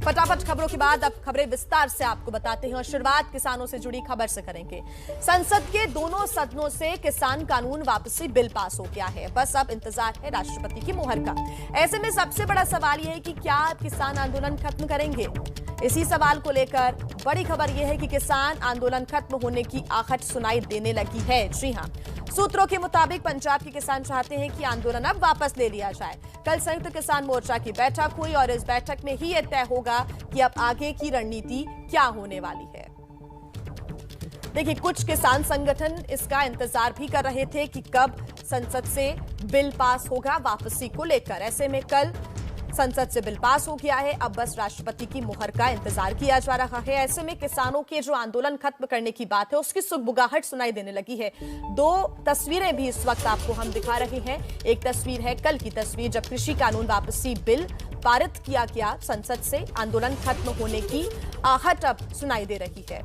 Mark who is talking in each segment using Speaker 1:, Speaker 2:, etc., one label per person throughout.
Speaker 1: फटाफट खबरों के बाद अब खबरें विस्तार से आपको बताते हैं और शुरुआत किसानों से जुड़ी खबर से करेंगे। संसद के दोनों सदनों से किसान कानून वापसी बिल पास हो गया है। बस अब इंतजार है राष्ट्रपति की मुहर का। ऐसे में सबसे बड़ा सवाल यह है कि क्या किसान आंदोलन खत्म करेंगे। इसी सवाल को लेकर बड़ी खबर यह है कि किसान आंदोलन खत्म होने की आहट सुनाई देने लगी है। जी हां, सूत्रों के मुताबिक पंजाब के किसान चाहते हैं कि आंदोलन अब वापस ले लिया जाए। कल संयुक्त किसान मोर्चा की बैठक हुई और इस बैठक में ही यह तय होगा कि अब आगे की रणनीति क्या होने वाली है। देखिए, कुछ किसान संगठन इसका इंतजार भी कर रहे थे कि कब संसद से बिल पास होगा वापसी को लेकर। ऐसे में कल संसद से बिल पास हो गया है, अब बस राष्ट्रपति की मुहर का इंतजार किया जा रहा है। ऐसे में किसानों के जो आंदोलन खत्म करने की बात है उसकी सुगबुगाहट सुनाई देने लगी है। दो तस्वीरें भी इस वक्त आपको हम दिखा रहे हैं। एक तस्वीर है कल की तस्वीर, जब कृषि कानून वापसी बिल पारित किया गया संसद से। आंदोलन खत्म होने की आहट अब सुनाई दे रही है।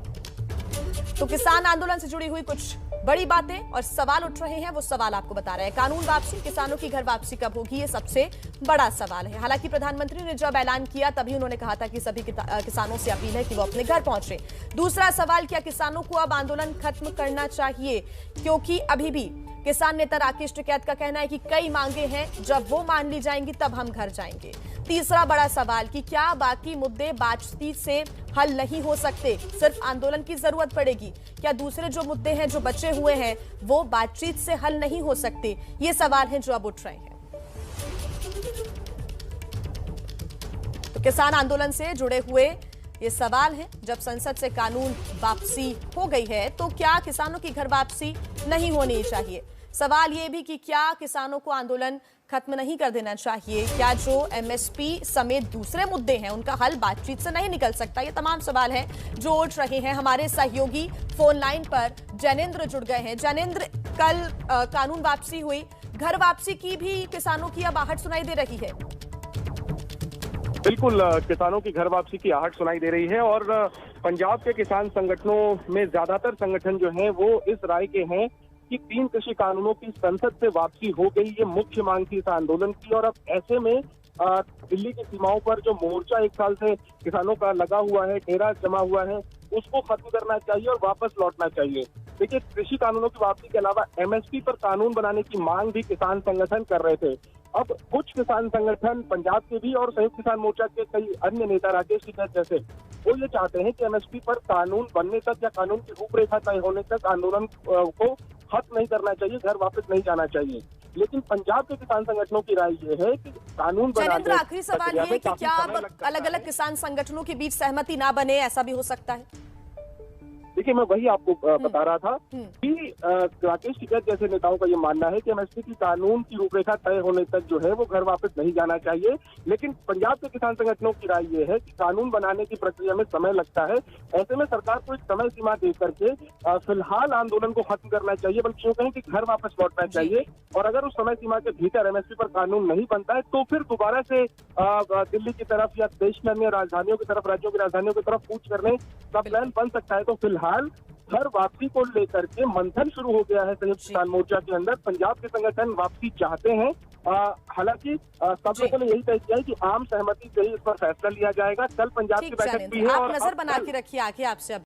Speaker 1: तो किसान आंदोलन से जुड़ी हुई कुछ बड़ी बातें और सवाल उठ रहे हैं, वो सवाल आपको बता रहे हैं। कानून वापसी, किसानों की घर वापसी कब होगी, ये सबसे बड़ा सवाल है। हालांकि प्रधानमंत्री ने जब ऐलान किया तभी उन्होंने कहा था कि सभी किसानों से अपील है कि वो अपने घर पहुंचे। दूसरा सवाल, क्या किसानों को अब आंदोलन खत्म करना चाहिए, क्योंकि अभी भी किसान नेता राकेश टिकैत का कहना है कि कई मांगे हैं, जब वो मान ली जाएंगी तब हम घर जाएंगे। तीसरा बड़ा सवाल कि क्या बाकी मुद्दे बातचीत से हल नहीं हो सकते, सिर्फ आंदोलन की जरूरत पड़ेगी। क्या दूसरे जो मुद्दे हैं जो बचे हुए हैं वो बातचीत से हल नहीं हो सकते। ये सवाल हैं जो अब उठ रहे हैं। तो किसान आंदोलन से जुड़े हुए ये सवाल है, जब संसद से कानून वापसी हो गई है तो क्या किसानों की घर वापसी नहीं होनी चाहिए। सवाल ये भी कि क्या किसानों को आंदोलन खत्म नहीं कर देना चाहिए। क्या जो एमएसपी समेत दूसरे मुद्दे हैं उनका हल बातचीत से नहीं निकल सकता। ये तमाम सवाल हैं जो उठ रहे हैं। हमारे सहयोगी फोन लाइन पर जैनेंद्र जुड़ गए हैं। जैनेंद्र, कल कानून वापसी हुई, घर वापसी की भी किसानों की अब आहट सुनाई दे रही है।
Speaker 2: बिल्कुल, किसानों की घर वापसी की आहट सुनाई दे रही है और पंजाब के किसान संगठनों में ज्यादातर संगठन जो हैं वो इस राय के हैं कि 3 कृषि कानूनों की संसद से वापसी हो गई। ये मुख्य मांग थी इस आंदोलन की और अब ऐसे में दिल्ली की सीमाओं पर जो मोर्चा 1 साल से किसानों का लगा हुआ है, डेरा जमा हुआ है, उसको खत्म करना चाहिए और वापस लौटना चाहिए। देखिए, कृषि कानूनों की वापसी के अलावा एमएसपी पर कानून बनाने की मांग भी किसान संगठन कर रहे थे। अब कुछ किसान संगठन पंजाब के भी और संयुक्त किसान मोर्चा के कई अन्य नेता राकेश टिकैत जैसे, वो ये चाहते हैं कि एमएसपी पर कानून बनने तक या कानून की रूपरेखा तय होने तक आंदोलन को खत्म नहीं करना चाहिए, घर वापस नहीं जाना चाहिए। लेकिन पंजाब के किसान संगठनों की राय ये है कि कानून बनाने,
Speaker 1: आखिरी सवाल ये है कि क्या अब अलग अलग किसान संगठनों के बीच सहमति ना बने, ऐसा भी हो सकता है।
Speaker 2: देखिए, मैं वही आपको बता रहा था कि राकेश टिकैत जैसे नेताओं का ये मानना है कि एमएसपी की कानून की रूपरेखा तय होने तक जो है वो घर वापस नहीं जाना चाहिए। लेकिन पंजाब के किसान संगठनों की राय ये है कि कानून बनाने की प्रक्रिया में समय लगता है। ऐसे में सरकार को एक समय सीमा दे करके फिलहाल आंदोलन को खत्म करना चाहिए, बल्कि यूं कहें कि घर वापस लौटना चाहिए। और अगर उस समय सीमा के भीतर एमएसपी पर कानून नहीं बनता है तो फिर दोबारा से दिल्ली की तरफ या देश में अन्य राजधानियों की तरफ, राज्यों की राजधानियों की तरफ कूच करने का प्लान बन सकता है। तो फिलहाल घर वापसी को लेकर के मंथन शुरू हो गया है संयुक्त किसान मोर्चा के अंदर। पंजाब के संगठन वापसी चाहते हैं। हालांकि सब लोगों ने यही तय किया है कि आम सहमति से ही इस पर फैसला लिया जाएगा। कल पंजाब की बैठक भी है
Speaker 1: आप
Speaker 2: और
Speaker 1: नजर बना के रखिए आगे आपसे